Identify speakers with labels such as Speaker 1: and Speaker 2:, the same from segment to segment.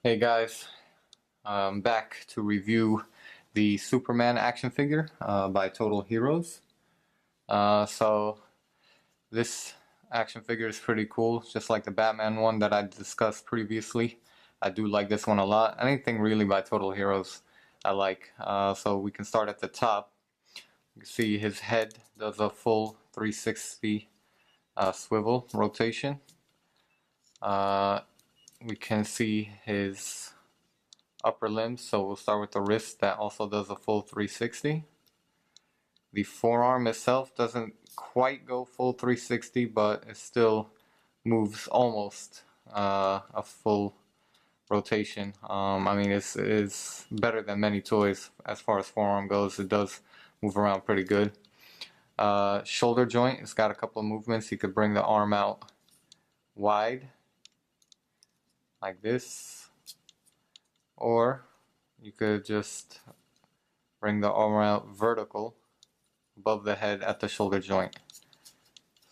Speaker 1: Hey guys, I'm back to review the Superman action figure by Total Heroes. So this action figure is pretty cool, just like the Batman one that I discussed previously. I do like this one a lot. Anything really by Total Heroes I like. So we can start at the top. You can see his head does a full 360 swivel rotation. We can see his upper limbs, so we'll start with the wrist that also does a full 360. The forearm itself doesn't quite go full 360, but it still moves almost a full rotation. I mean, it's better than many toys as far as forearm goes. It does move around pretty good. Shoulder joint, it's got a couple of movements. You could bring the arm out wide like this, or you could just bring the arm out vertical above the head at the shoulder joint.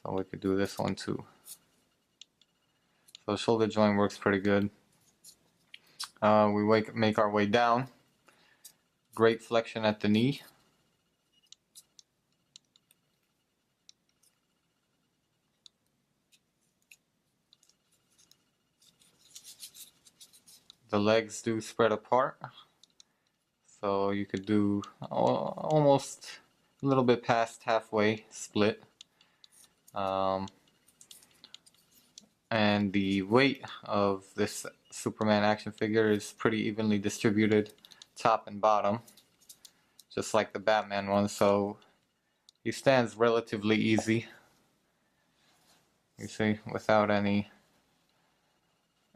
Speaker 1: So we could do this one too. So shoulder joint works pretty good. We make our way down. Great flexion at the knee. The legs do spread apart, so you could do almost a little bit past halfway split. And the weight of this Superman action figure is pretty evenly distributed top and bottom, just like the Batman one, so he stands relatively easy, you see, without any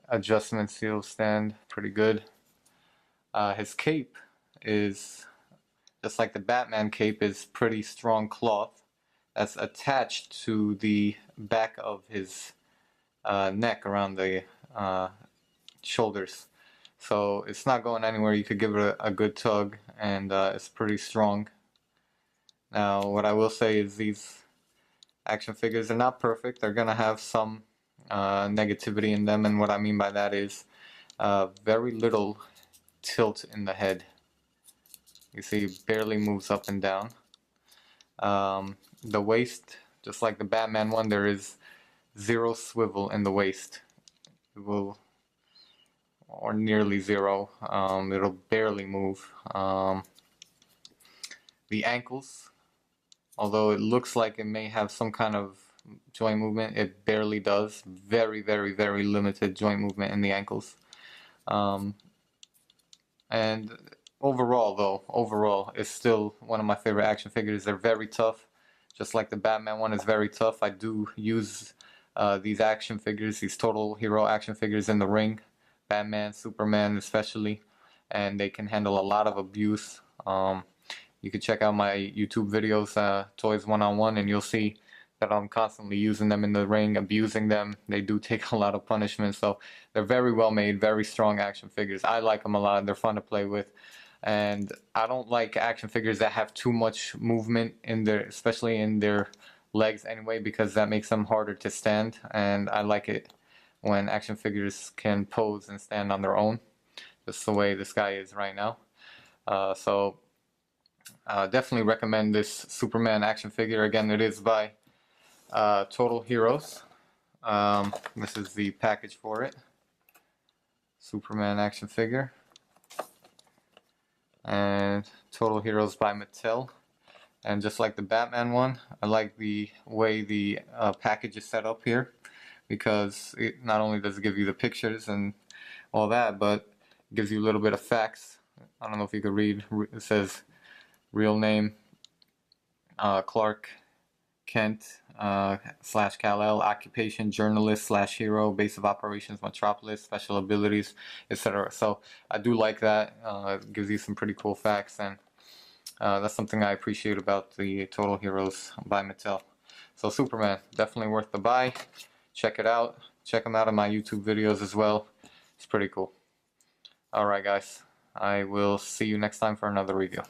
Speaker 1: adjustments. He'll stand pretty good. His cape is, just like the Batman cape, is pretty strong cloth that's attached to the back of his neck around the shoulders. So it's not going anywhere. You could give it a good tug, and it's pretty strong. Now, what I will say is these action figures are not perfect. They're gonna have some negativity in them, and what I mean by that is very little tilt in the head. You see, it barely moves up and down. The waist, just like the Batman one, there is zero swivel in the waist. It will, or nearly zero. It'll barely move. The ankles, although it looks like it may have some kind of joint movement, it barely does. Very, very, very limited joint movement in the ankles. And overall, it's still one of my favorite action figures. They're very tough, just like the Batman one is very tough. I do use these action figures, these Total Hero action figures in the ring, Batman, Superman especially, and they can handle a lot of abuse. You can check out my YouTube videos, Toys One-on-One, and you'll see that I'm constantly using them in the ring, abusing them. They do take a lot of punishment, so they're very well made, very strong action figures. I like them a lot. They're fun to play with, and I don't like action figures that have too much movement in their, especially in their legs anyway, because that makes them harder to stand, and I like it when action figures can pose and stand on their own, just the way this guy is right now. So definitely recommend this Superman action figure. Again, it is by Total Heroes. This is the package for it. Superman action figure. And Total Heroes by Mattel. And just like the Batman one, I like the way the package is set up here, because it not only does it give you the pictures and all that, but it gives you a little bit of facts. I don't know if you could read. It says real name, Clark Kent / Kal-El, occupation journalist / hero, base of operations Metropolis, special abilities, etc. So I do like that. It gives you some pretty cool facts, and that's something I appreciate about the Total Heroes by Mattel. So Superman, definitely worth the buy. Check it out. Check them out on my YouTube videos as well. It's pretty cool. Alright guys, I will see you next time for another review.